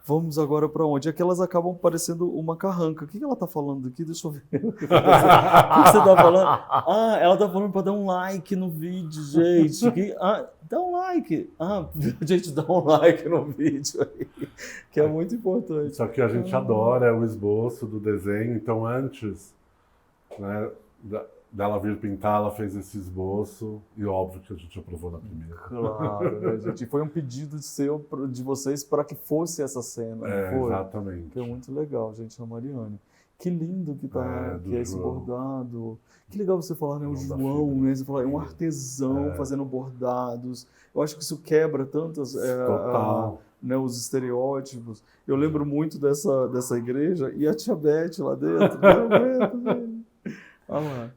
Vamos agora para onde? É que elas acabam parecendo uma carranca. O que ela está falando aqui? Deixa eu ver. O que você está falando? Ela está falando para dar um like no vídeo, gente. Dá um like. Gente, dá um like no vídeo aí, que é muito importante. Isso aqui a gente adora, é o esboço do desenho. Então, antes, né, dela vir pintar, ela fez esse esboço e óbvio que a gente aprovou na primeira. Claro, né, gente? Foi um pedido de vocês para que fosse essa cena. Foi? Exatamente. Que é muito legal, gente, a Mariane. Que lindo que tá, que é esse bordado. Que legal você falar, né? O João, né? Você falar, é um artesão fazendo bordados. Eu acho que isso quebra tantas né, os estereótipos. Eu lembro muito dessa igreja e a tia Beth lá dentro. Olha lá.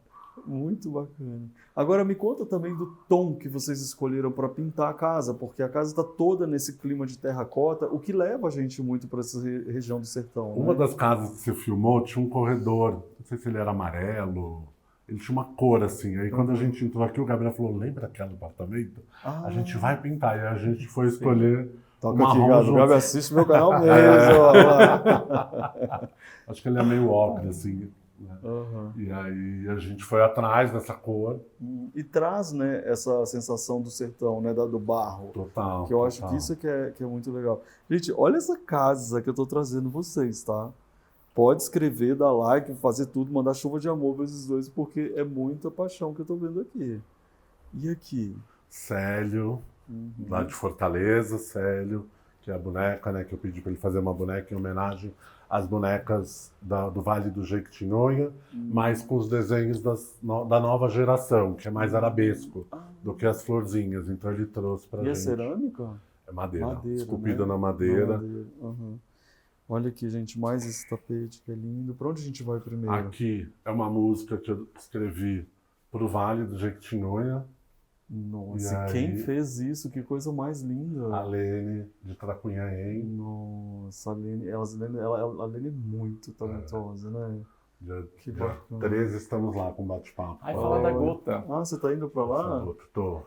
Muito bacana. Agora me conta também do tom que vocês escolheram para pintar a casa, porque a casa está toda nesse clima de terracota, o que leva a gente muito para essa região do sertão. Uma das casas que você filmou tinha um corredor, não sei se ele era amarelo, ele tinha uma cor assim. Aí quando a gente entrou aqui, o Gabriel falou, lembra aquele apartamento? A gente vai pintar. E a gente foi escolher o Toca aqui, marrom Gabi. O junto. Gabi assiste meu canal mesmo. Ó lá. Acho que ele é meio ocre, assim. Né? Uhum. E aí a gente foi atrás dessa cor. E traz, né, essa sensação do sertão, né, do barro. Total. Que eu acho que isso que é muito legal. Gente, olha essa casa que eu tô trazendo vocês, tá? Pode escrever, dar like, fazer tudo, mandar chuva de amor pra esses dois, porque é muita paixão que eu tô vendo aqui. E aqui? Célio, lá de Fortaleza, Célio, que é a boneca, né, que eu pedi para ele fazer uma boneca em homenagem às bonecas do Vale do Jequitinhonha, mas com os desenhos da nova geração, que é mais arabesco do que as florzinhas. Então ele trouxe pra gente. E é cerâmica? É madeira, esculpida, né? na madeira. Uhum. Olha aqui, gente, mais esse tapete que é lindo. Para onde a gente vai primeiro? Aqui é uma música que eu escrevi pro Vale do Jequitinhonha. Nossa, e quem fez isso? Que coisa mais linda. A Lene, de Tracunhaém. Nossa, a Lene é muito talentosa, né? Que bacana. 13 estamos lá com bate-papo. Aí fala da gota. Ah, você tá indo para lá? Tô.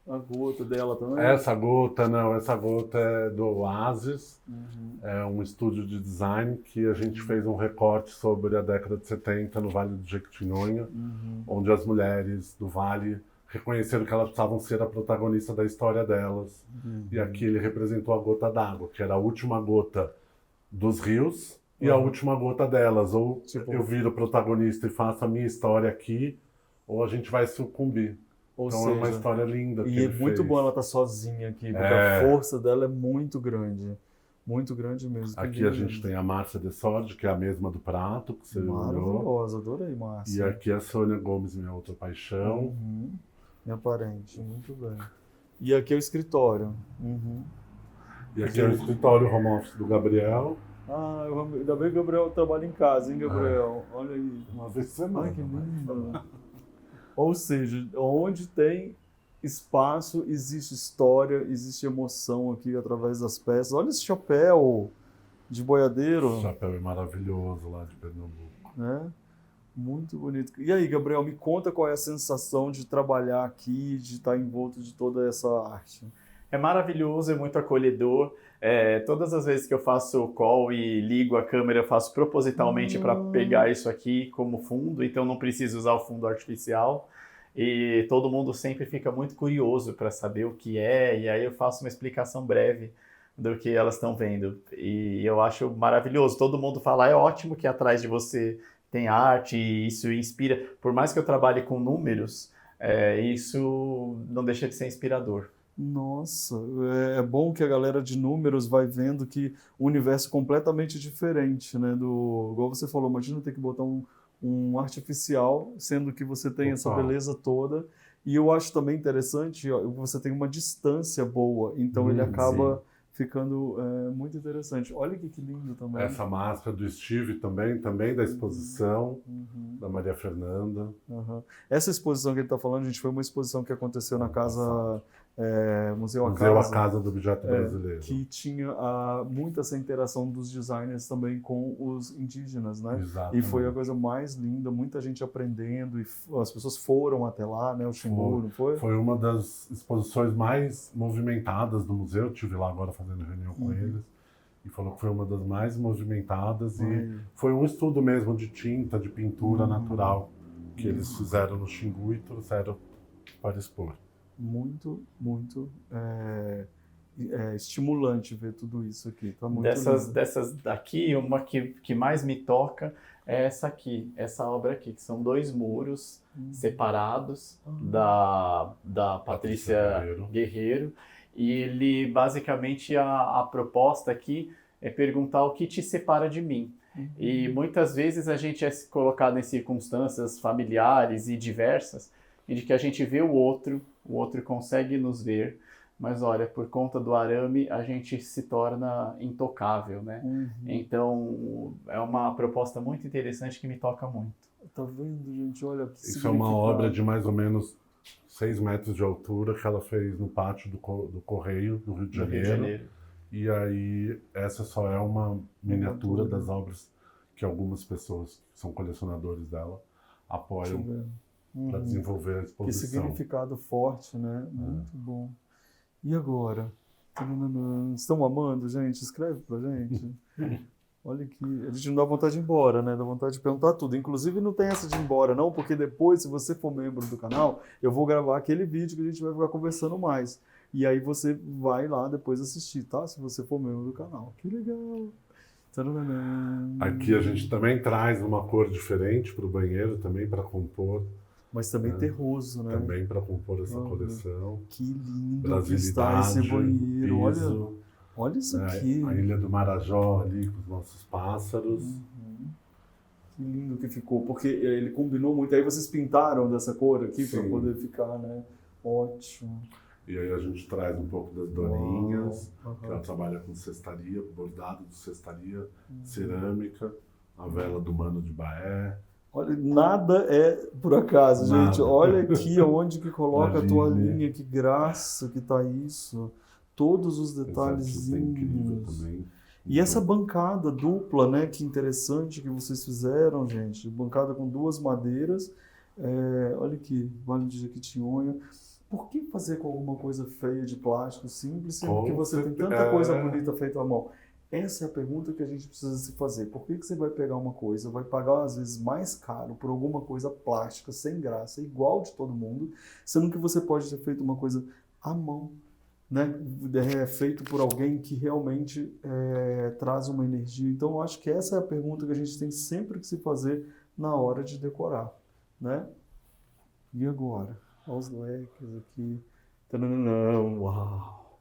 A gota dela também? Essa gota é do Oasis, é um estúdio de design que a gente fez um recorte sobre a década de 70 no Vale do Jequitinhonha, onde as mulheres do Vale reconheceram que elas precisavam ser a protagonista da história delas. E aqui ele representou a gota d'água, que era a última gota dos rios e a última gota delas. Ou tipo, eu viro protagonista e faço a minha história aqui, ou a gente vai sucumbir. Ou então seja, é uma história linda. E é muito bom ela estar sozinha aqui, porque a força dela é muito grande. Muito grande mesmo. Aqui a gente tem a Márcia de Sordi, que é a mesma do prato, que você maravilhosa, adorei, Márcia. E aqui a Sônia Gomes, minha outra paixão. Minha parente, muito bem. E aqui é o escritório. E aqui é o escritório home office do Gabriel. Ah, ainda bem que o Gabriel trabalha em casa, hein, Gabriel? Olha aí. Uma vez por semana. Ai, que lindo. Ou seja, onde tem espaço, existe história, existe emoção aqui através das peças. Olha esse chapéu de boiadeiro. Esse chapéu é maravilhoso lá de Pernambuco. Né? Muito bonito. E aí, Gabriel, me conta qual é a sensação de trabalhar aqui, de estar envolto de toda essa arte. É maravilhoso, é muito acolhedor. Todas as vezes que eu faço call e ligo a câmera, eu faço propositalmente para pegar isso aqui como fundo, então não preciso usar o fundo artificial. E todo mundo sempre fica muito curioso para saber o que é, e aí eu faço uma explicação breve do que elas estão vendo. E eu acho maravilhoso. Todo mundo fala, é ótimo que atrás de você tem arte, e isso inspira. Por mais que eu trabalhe com números, isso não deixa de ser inspirador. Nossa, é bom que a galera de números vai vendo que o universo é completamente diferente, né? Igual você falou, imagina ter que botar um artificial, sendo que você tem essa beleza toda. E eu acho também interessante, você tem uma distância boa, então ele acaba ficando muito interessante. Olha que lindo também. Essa máscara do Steve também da exposição, da Maria Fernanda. Essa exposição que ele está falando, gente, foi uma exposição que aconteceu na casa... Museu A Casa do Objeto Brasileiro. Que tinha muita essa interação dos designers também com os indígenas, né? Exatamente. E foi a coisa mais linda, muita gente aprendendo, e as pessoas foram até lá, né? O Xingu, não foi? Foi uma das exposições mais movimentadas do museu, eu estive lá agora fazendo reunião com eles, e falou que foi uma das mais movimentadas, e foi um estudo mesmo de tinta, de pintura natural, que eles fizeram no Xingu e trouxeram para expor. Muito estimulante ver tudo isso aqui. Tá muito dessas daqui, uma que mais me toca é essa aqui, essa obra aqui, que são 2 muros separados da Patrícia Guerreiro. E ele, basicamente, a proposta aqui é perguntar o que te separa de mim. E muitas vezes a gente é colocado em circunstâncias familiares e diversas, em que a gente vê o outro consegue nos ver, mas olha, por conta do arame a gente se torna intocável, né? Então é uma proposta muito interessante que me toca muito. Tá vendo, gente? Olha que isso é uma obra de mais ou menos 6 metros de altura que ela fez no pátio do Correio do Rio de Janeiro. E aí essa só é uma miniatura das obras que algumas pessoas que são colecionadores dela apoiam. para desenvolver a Que exposição. significado forte, né? Muito bom. E agora? Estão amando, gente? Escreve pra gente. Olha aqui, a gente não dá vontade de ir embora, né? Dá vontade de perguntar tudo. Inclusive não tem essa de ir embora, não, porque depois, se você for membro do canal, eu vou gravar aquele vídeo que a gente vai ficar conversando mais. E aí você vai lá depois assistir, tá? Se você for membro do canal. Que legal! Aqui a gente também traz uma cor diferente para o banheiro, também para compor. Mas também terroso, né? Também para compor essa coleção. Que lindo que está esse banheiro. Piso, olha isso aqui. A Ilha do Marajó ali com os nossos pássaros. Que lindo que ficou, porque ele combinou muito. Aí vocês pintaram dessa cor aqui para poder ficar, né? Ótimo. E aí a gente traz um pouco das doninhas, que ela trabalha com cestaria, bordado de cestaria, cerâmica, a vela do Mano de Baé. Olha, nada é por acaso, gente. Olha aqui onde que coloca a toalhinha, que graça que tá isso. Todos os detalhezinhos. Também. E essa bancada dupla, né? Que interessante que vocês fizeram, gente. Bancada com 2 madeiras. Olha aqui, Vale de Jequitinhonha. Por que fazer com alguma coisa feia de plástico simples, sendo que você tem tanta coisa bonita feita à mão? Essa é a pergunta que a gente precisa se fazer. Por que você vai pegar uma coisa, vai pagar às vezes mais caro por alguma coisa plástica, sem graça, igual de todo mundo, sendo que você pode ter feito uma coisa à mão, né? Feito por alguém que realmente traz uma energia. Então, eu acho que essa é a pergunta que a gente tem sempre que se fazer na hora de decorar, né? E agora? Olha os leques aqui. Uau!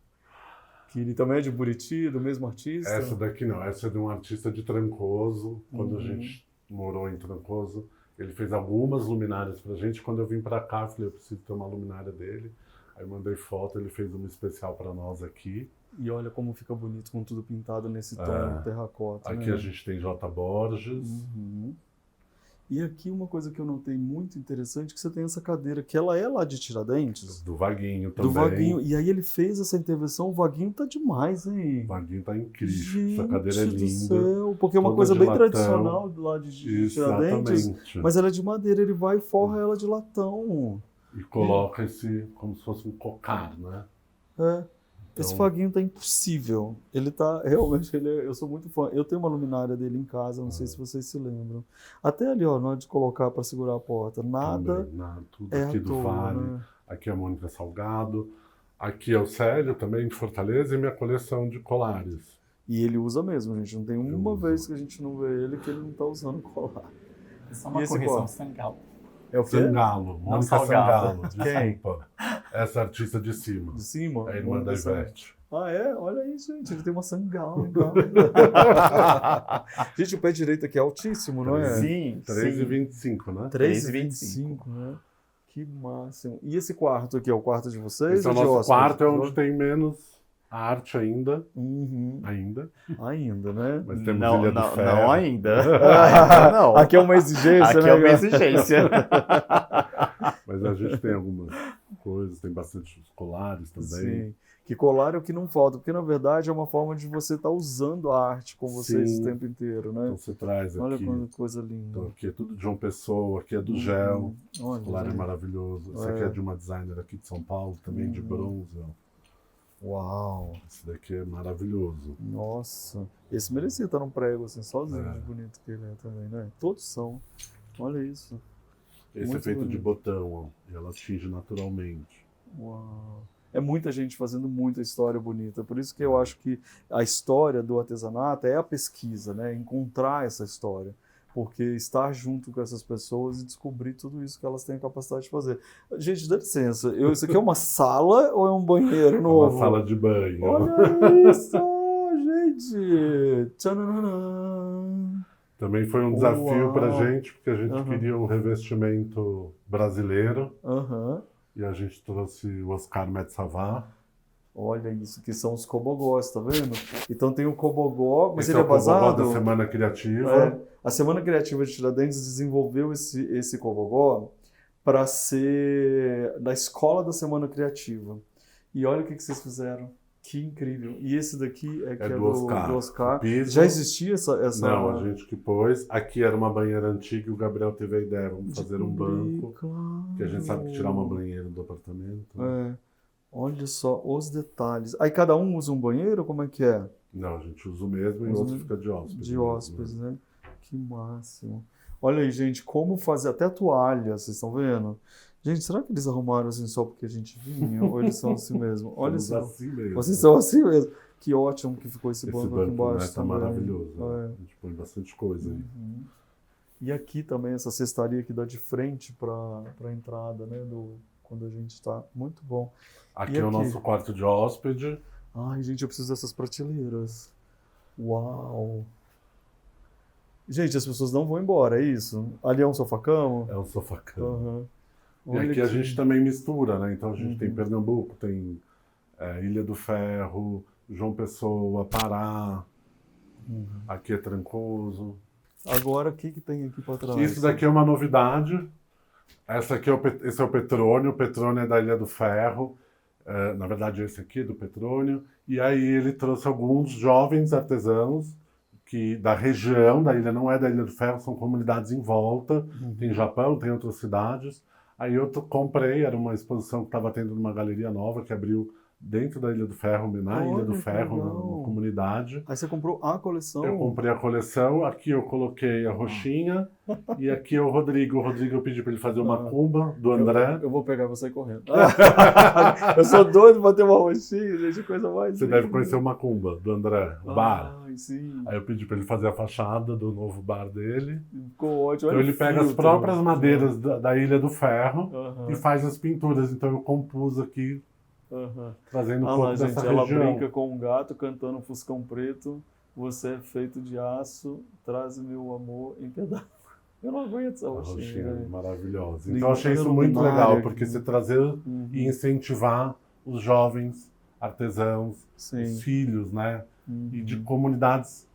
Que ele também é de Buriti, do mesmo artista? Essa daqui não, essa é de um artista de Trancoso. Quando a gente morou em Trancoso, ele fez algumas luminárias pra gente. Quando eu vim pra cá, eu falei, eu preciso ter uma luminária dele. Aí mandei foto, ele fez uma especial pra nós aqui. E olha como fica bonito com tudo pintado nesse tom terracota. Aqui né? a gente tem J. Borges. E aqui uma coisa que eu notei muito interessante, que você tem essa cadeira, que ela é lá de Tiradentes. Do Vaguinho também. Do Vaguinho. E aí ele fez essa intervenção, o Vaguinho tá demais, hein? O Vaguinho tá incrível. Gente essa cadeira é linda. Do céu, porque é uma toda coisa de bem latão. tradicional lá de Tiradentes. Exatamente. Mas ela é de madeira, ele vai e forra ela de latão. E coloca esse, como se fosse um cocar, né? Esse Vaguinho tá impossível. Ele tá, realmente, eu sou muito fã. Eu tenho uma luminária dele em casa, não sei se vocês se lembram. Até ali, ó, na hora de colocar para segurar a porta. Nada tudo é aqui à do toa, Vale. né? Aqui é a Mônica Salgado. Aqui é o Célio, também de Fortaleza, e minha coleção de colares. E ele usa mesmo, gente. Não tem uma vez que a gente não vê ele que ele não tá usando colar. Só uma correção, Sangalo. É o quê? Sangalo, Mônica Salgado. Sangalo. Desculpa. Essa artista de cima. De cima? É a irmã da Ivete. Ah, é? Olha aí, gente. Ele tem uma sangala. Gente, o pé direito aqui é altíssimo, não é? Sim. 3,25, né? 3,25, né? Que máximo. E esse quarto aqui é o quarto de vocês? Esse é o nosso quarto, é onde tem menos arte ainda. Ainda, né? Mas temos Ilha do Ferro. Não ainda. Não. Aqui é uma exigência, Aqui né? é uma exigência. Mas a gente tem algumas coisas, tem bastante colares também. Sim. Que colar é o que não falta, porque na verdade é uma forma de você estar usando a arte com vocês o tempo inteiro, né? Então você traz aqui. Olha que coisa linda. Então aqui é tudo de João Pessoa, aqui é do Gel. Olha, o colar é maravilhoso. Esse aqui é de uma designer aqui de São Paulo, também de bronze. Ó. Uau! Esse daqui é maravilhoso. Nossa! Esse merecia estar num prego assim, sozinho, de bonito que ele é também, né? Todos são. Olha isso. Esse Muito é feito bonito. de botão, ó, e ela atinge naturalmente. Uau! É muita gente fazendo muita história bonita. Por isso que eu acho que a história do artesanato é a pesquisa, né? Encontrar essa história. Porque estar junto com essas pessoas e descobrir tudo isso que elas têm a capacidade de fazer. Gente, dá licença. Isso aqui é uma sala ou é um banheiro novo? Uma sala de banho. Olha isso, gente! Tchananã. Também foi um desafio pra Uau. gente, porque a gente queria um revestimento brasileiro. E a gente trouxe o Oscar Metsavá. Olha isso, que são os cobogós, tá vendo? Então tem o cobogó, mas Esse ele é é o Cobogó basado... da Semana Criativa. A Semana Criativa de Tiradentes desenvolveu esse cobogó para ser da escola da Semana Criativa. E olha o que vocês fizeram. Que incrível. E esse daqui que é do do Oscar. Oscar. O piso- Já existia essa... Não, a gente que pôs. Aqui era uma banheira antiga e o Gabriel teve a ideia, vamos de fazer um cobrir, banco, claro. que a gente sabe que tirar uma banheira do apartamento. Né? Olha só os detalhes. Aí cada um usa um banheiro? Como é que é? Não, a gente usa o mesmo e o outro fica de hóspede. De hóspedes, né? Que máximo. Olha aí, gente, como fazer até toalha, vocês estão vendo? Gente, será que eles arrumaram assim só porque a gente vinha? Ou eles são assim mesmo? Olha só. Assim mesmo. Vocês são assim mesmo. Que ótimo que ficou esse Esse banco banco aqui embaixo né, tá também. maravilhoso. Né? A gente põe bastante coisa aí. E aqui também essa cestaria que dá de frente para a entrada, né? Quando a gente está. Muito bom. Aqui é o nosso quarto de hóspede. Ai, gente, eu preciso dessas prateleiras. Uau! Gente, as pessoas não vão embora, é isso? Ali é um sofá-cama? É um sofá-cama. Uhum. E aqui a gente também mistura, né? Então a gente tem Pernambuco, tem Ilha do Ferro, João Pessoa, Pará. Aqui é Trancoso. Agora, o que tem aqui para trás? Isso daqui é uma novidade. Esse é o Petrônio. O Petrônio é da Ilha do Ferro. Na verdade, esse aqui é do Petrônio. E aí ele trouxe alguns jovens artesãos que da região da ilha, não é da Ilha do Ferro, são comunidades em volta. Tem Japão, tem outras cidades. Aí eu comprei, era uma exposição que estava tendo numa galeria nova que abriu dentro da Ilha do Ferro, na Ilha do Ferro, na comunidade. Aí você comprou a coleção? Eu comprei a coleção, aqui eu coloquei a roxinha e aqui é o Rodrigo. O Rodrigo eu pedi para ele fazer uma cumba do André. Eu vou pegar você correndo. Eu sou doido para ter uma roxinha, gente, coisa mais... Você deve conhecer o Macumba, do André, o bar. Sim. Aí eu pedi para ele fazer a fachada do novo bar dele. Ficou ótimo. Então ele pega as próprias madeiras da Ilha do Ferro e faz as pinturas. Então eu compus aqui, trazendo um pouco dessa região. Ela brinca com um gato cantando um Fuscão Preto. Você é feito de aço, traz meu amor em pedaços. Eu não aguento essa roxinha. Maravilhosa. Então eu achei isso muito legal, porque você trazer e incentivar os jovens artesãos, os filhos, né? E de comunidades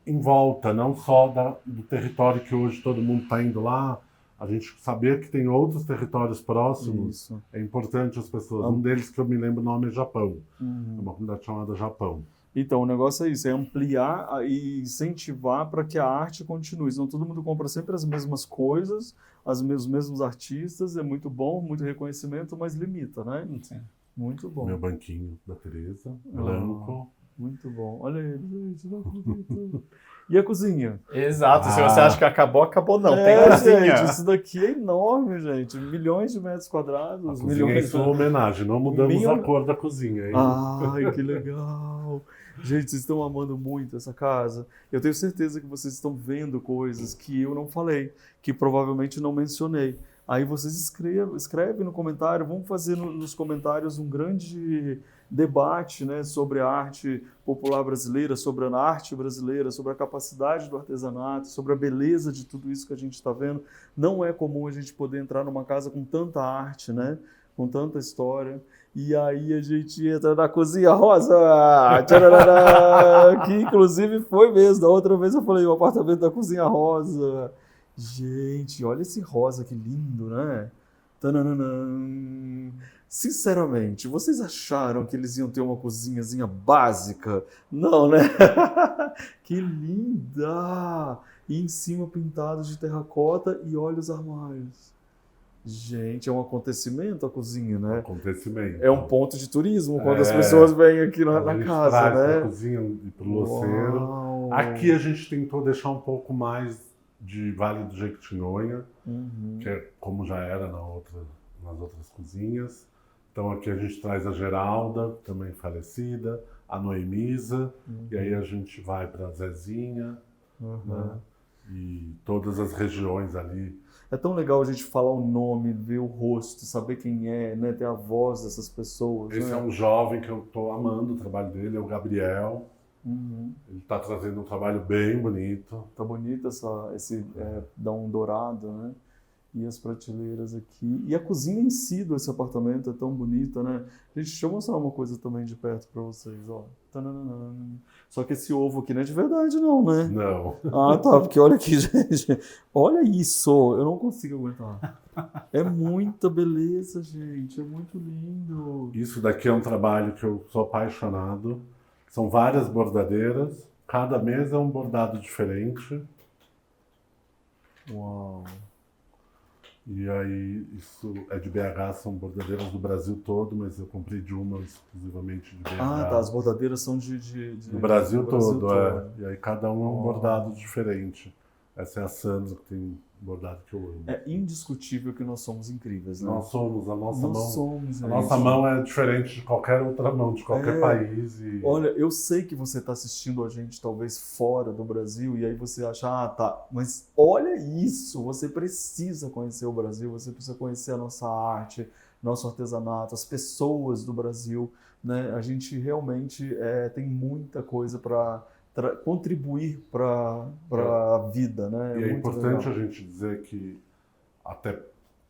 em volta, não só do território que hoje todo mundo está indo lá. A gente saber que tem outros territórios próximos é importante as pessoas. Um deles que eu me lembro o nome é Japão. É uma comunidade chamada Japão. Então, o negócio é isso, é ampliar e incentivar para que a arte continue. Senão todo mundo compra sempre as mesmas coisas, os mesmos artistas, é muito bom, muito reconhecimento, mas limita, né? Sim. Muito bom. Meu banquinho da Tereza, branco. Muito bom. Olha ele, gente, não acredito. E a cozinha? Exato, se você acha que acabou, acabou não. Tem cozinha. Gente, isso daqui é enorme, gente. Milhões de metros quadrados. A cozinha é em sua homenagem, não mudamos a cor da cozinha. Hein? Ai, que legal. Gente, vocês estão amando muito essa casa. Eu tenho certeza que vocês estão vendo coisas que eu não falei, que provavelmente não mencionei. Aí vocês escrevem no comentário, vamos fazer nos comentários um grande debate, né, sobre a arte popular brasileira, sobre a arte brasileira, sobre a capacidade do artesanato, sobre a beleza de tudo isso que a gente está vendo. Não é comum a gente poder entrar numa casa com tanta arte, né, com tanta história. E aí a gente entra na cozinha rosa, tcharará, que inclusive foi mesmo. Da outra vez eu falei, o apartamento da cozinha rosa. Gente, olha esse rosa, que lindo, né? Tananã. Sinceramente, vocês acharam que eles iam ter uma cozinhazinha básica? Não, né? Que linda! E em cima pintado de terracota e olha os armários. Gente, é um acontecimento a cozinha, né? Acontecimento. É um ponto de turismo quando as pessoas vêm aqui na casa, traz né? Pra cozinha e pro loceiro. Aqui a gente tentou deixar um pouco mais de Vale do Jequitinhonha, que é como já era nas outras cozinhas. Então aqui a gente traz a Geralda, também falecida, a Noemisa, e aí a gente vai para a Zezinha, né? E todas as regiões ali. É tão legal a gente falar o nome, ver o rosto, saber quem é, né? Ter a voz dessas pessoas. Esse né? é um jovem que eu estou amando o trabalho dele, é o Gabriel. Ele está trazendo um trabalho bem bonito. Tá bonito esse dá um dourado, né? E as prateleiras aqui. E a cozinha em si desse apartamento é tão bonita, né? Gente, deixa eu mostrar uma coisa também de perto para vocês, ó. Tananana. Só que esse ovo aqui não é de verdade não, né? Não. Ah, tá, porque olha aqui, gente. Olha isso, eu não consigo aguentar. É muita beleza, gente, é muito lindo. Isso daqui é um trabalho que eu sou apaixonado. São várias bordadeiras. Cada mesa é um bordado diferente. Uau. E aí, isso é de BH, são bordadeiras do Brasil todo, mas eu comprei de uma exclusivamente de BH. Ah, tá, as bordadeiras são Do Brasil do todo, todo. é. E aí cada um é um bordado diferente. Essa é a Sandra, que tem bordado que eu amo. É indiscutível que nós somos incríveis, né? Nós somos, a nossa Nós mão. somos, A nossa gente. mão é diferente de qualquer outra mão, de qualquer país. E... Olha, eu sei que você está assistindo a gente talvez fora do Brasil e aí você acha, ah, tá, mas olha isso, você precisa conhecer o Brasil, você precisa conhecer a nossa arte, nosso artesanato, as pessoas do Brasil, né? A gente realmente tem muita coisa para contribuir para a vida, né? E é muito importante legal. a gente dizer que até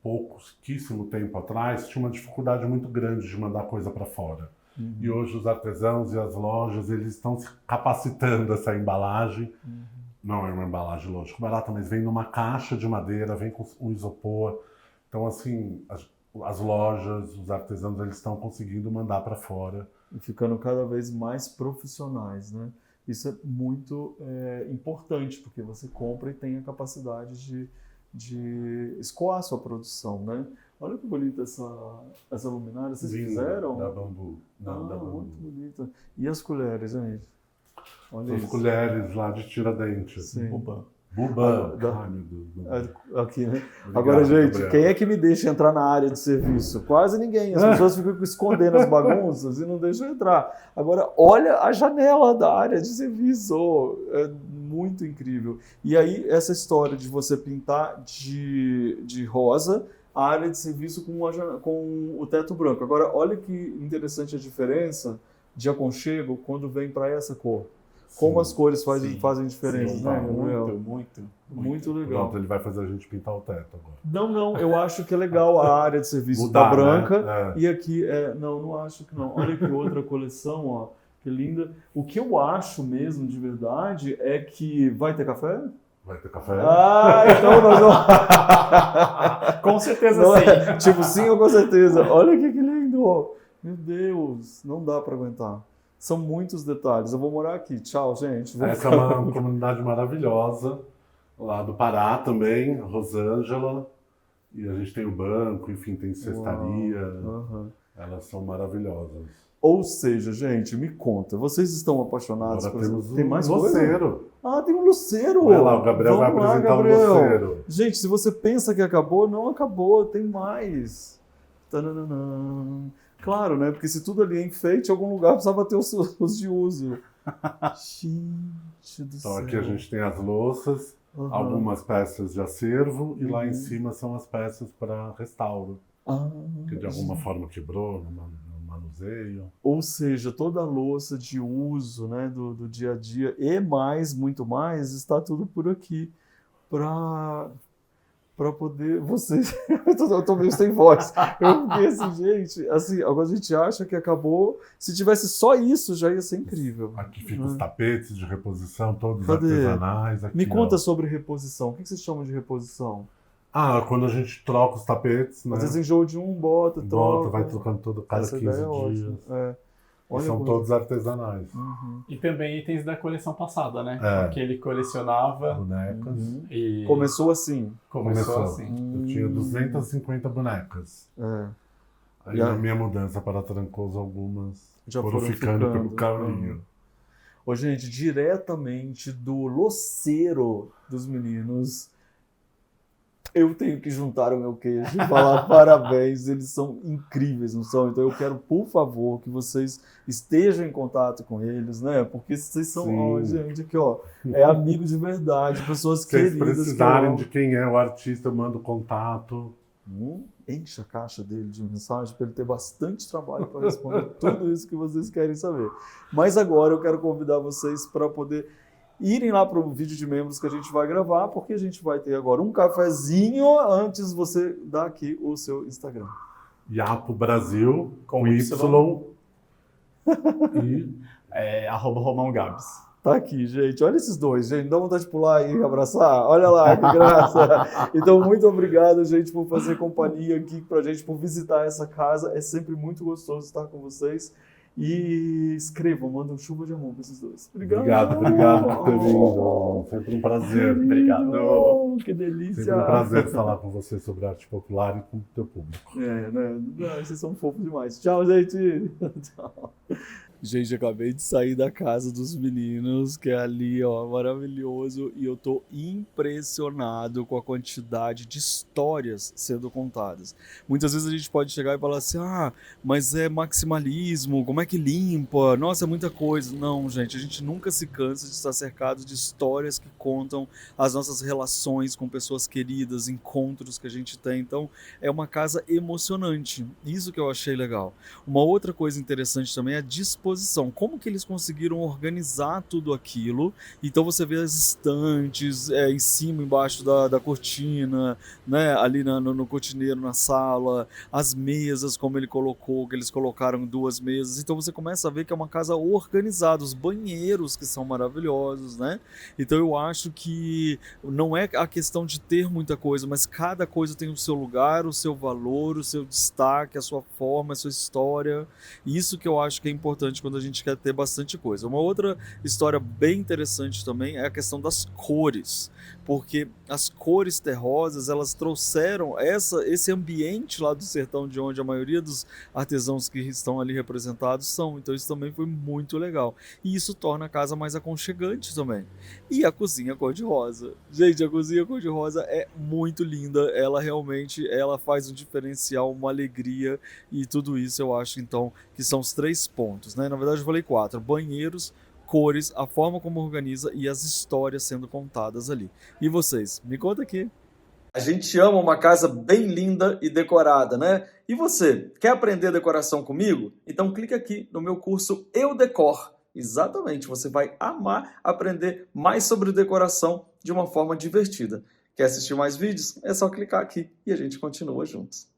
pouquíssimo tempo atrás tinha uma dificuldade muito grande de mandar coisa para fora. E hoje os artesãos e as lojas, eles estão se capacitando essa embalagem. Não é uma embalagem, lógico, barata, mas vem numa caixa de madeira, vem com um isopor. Então, assim, as lojas, os artesãos, eles estão conseguindo mandar para fora. E ficando cada vez mais profissionais, né? Isso é muito importante, porque você compra e tem a capacidade de escoar a sua produção, né? Olha que bonita essa luminária. Vocês fizeram? Da Bambu. Não, da Bambu. Muito bonita. E as colheres, gente? Olha As isso. colheres lá de Tiradentes. Sim. Oba. Buban. Da- Ai, meu Deus. Aqui, né? Obrigado, Agora, gente, Gabriel. quem é que me deixa entrar na área de serviço? Quase ninguém. As pessoas ficam escondendo as bagunças e não deixam entrar. Agora, olha a janela da área de serviço. É muito incrível. E aí, essa história de você pintar de rosa a área de serviço com o teto branco. Agora, olha que interessante a diferença de aconchego quando vem para essa cor. Como Sim. as cores Sim. fazem diferença, Sim, né, Gabriel? muito. Muito legal. Pronto, ele vai fazer a gente pintar o teto agora. Não, eu acho que é legal a área de serviço Mudar, da branca, né? e aqui, não acho que não. Olha que outra coleção, ó, que linda. O que eu acho mesmo, de verdade, é que vai ter café? Vai ter café? Ah, então nós vamos... Com certeza Não sim. é? Tipo, sim ou com certeza. Olha que lindo. Meu Deus, não dá para aguentar. São muitos detalhes. Eu vou morar aqui. Tchau, gente. Vou Essa é uma comunidade maravilhosa, lá do Pará também, Rosângela. E a gente tem o banco, enfim, tem cestaria. Aham. Elas são maravilhosas. Ou seja, gente, me conta, vocês estão apaixonados Agora por temos Tem um mais coisa? luceiro. Ah, tem um luceiro! Olha lá, o Gabriel vai Vamos lá, apresentar Gabriel. o luceiro. Gente, se você pensa que acabou, não acabou, tem mais. Tananã. Claro, né? Porque se tudo ali é enfeite, em algum lugar precisava ter os de uso. Gente do Então céu. aqui a gente tem as louças, Aham. algumas peças de acervo, e lá em Uhum. cima são as peças para restauro, Ah, que de alguma forma quebrou no manuseio. ou seja, toda a louça de uso, né, do dia a dia e mais, muito mais, está tudo por aqui para poder vocês. Eu tô meio sem voz. Eu fiquei assim, gente, assim, agora a gente acha que acabou. Se tivesse só isso, já ia ser incrível. Aqui ficam os tapetes de reposição, todos Cadê? artesanais. Aqui, Me conta ó. sobre reposição. O que vocês chamam de reposição? Ah, quando a gente troca os tapetes, né? Às vezes enjoa de um, bota, troca. Vai trocando todo cada Essa 15 ideia é dias. ótima. É. E Olha são como- todos artesanais. Uhum. E também itens da coleção passada, né? É. Que ele colecionava Bonecas. Uhum. e Começou assim. começou assim. Eu tinha 250 bonecas. É. Aí E a- na minha mudança para Trancoso, algumas Já foram foram ficando ficando. pelo caminho. Ô, gente, diretamente do loceiro dos meninos, eu tenho que juntar o meu queijo e falar parabéns, eles são incríveis, não são? Então eu quero, por favor, que vocês estejam em contato com eles, né? Porque vocês são, Sim. ó, gente, aqui, ó, é amigo de verdade, pessoas Se vocês queridas. precisarem que de quem é o artista, eu mando contato. enche a caixa dele de mensagem para ele ter bastante trabalho para responder tudo isso que vocês querem saber. Mas agora eu quero convidar vocês para poder irem lá para o vídeo de membros que a gente vai gravar, porque a gente vai ter agora um cafezinho antes você dar aqui o seu Instagram. Yapo Brasil, com Y. E... @Romão Gabs. Tá aqui, gente. Olha esses dois, gente. Dá vontade de pular e abraçar. Olha lá, que graça. Então, muito obrigado, gente, por fazer companhia aqui pra gente, por visitar essa casa. É sempre muito gostoso estar com vocês. E escrevam, mandam chuva de amor pra esses dois. Obrigado por ter vindo. Sempre um prazer. Obrigado. Que delícia. Sempre um prazer falar com você sobre arte popular e com o teu público. Né? Não, vocês são fofos demais. Tchau, gente. Tchau. Gente, acabei de sair da casa dos meninos, que é ali, ó, maravilhoso, e eu tô impressionado com a quantidade de histórias sendo contadas. Muitas vezes a gente pode chegar e falar assim, mas é maximalismo, como é que limpa? Nossa, é muita coisa. Não, gente, a gente nunca se cansa de estar cercado de histórias que contam as nossas relações com pessoas queridas, encontros que a gente tem. Então, é uma casa emocionante. Isso que eu achei legal. Uma outra coisa interessante também é a disposição. Como que eles conseguiram organizar tudo aquilo? Então você vê as estantes em cima, embaixo da cortina, né? Ali no cortineiro, na sala, as mesas, como ele colocou, que eles colocaram 2 mesas. Então você começa a ver que é uma casa organizada, os banheiros que são maravilhosos, né? Então eu acho que não é a questão de ter muita coisa, mas cada coisa tem o seu lugar, o seu valor, o seu destaque, a sua forma, a sua história. Isso que eu acho que é importante quando a gente quer ter bastante coisa. Uma outra história bem interessante também é a questão das cores, porque as cores terrosas, elas trouxeram esse ambiente lá do sertão, de onde a maioria dos artesãos que estão ali representados são. Então isso também foi muito legal. E isso torna a casa mais aconchegante também. E a cozinha cor-de-rosa. Gente, a cozinha cor-de-rosa é muito linda. Ela realmente faz um diferencial, uma alegria, e tudo isso eu acho, então, que são os 3 pontos, né? Na verdade eu falei 4. Banheiros, cores, a forma como organiza e as histórias sendo contadas ali. E vocês? Me conta aqui. A gente ama uma casa bem linda e decorada, né? E você, quer aprender decoração comigo? Então clica aqui no meu curso Eu Decor. Exatamente, você vai amar aprender mais sobre decoração de uma forma divertida. Quer assistir mais vídeos? É só clicar aqui e a gente continua juntos.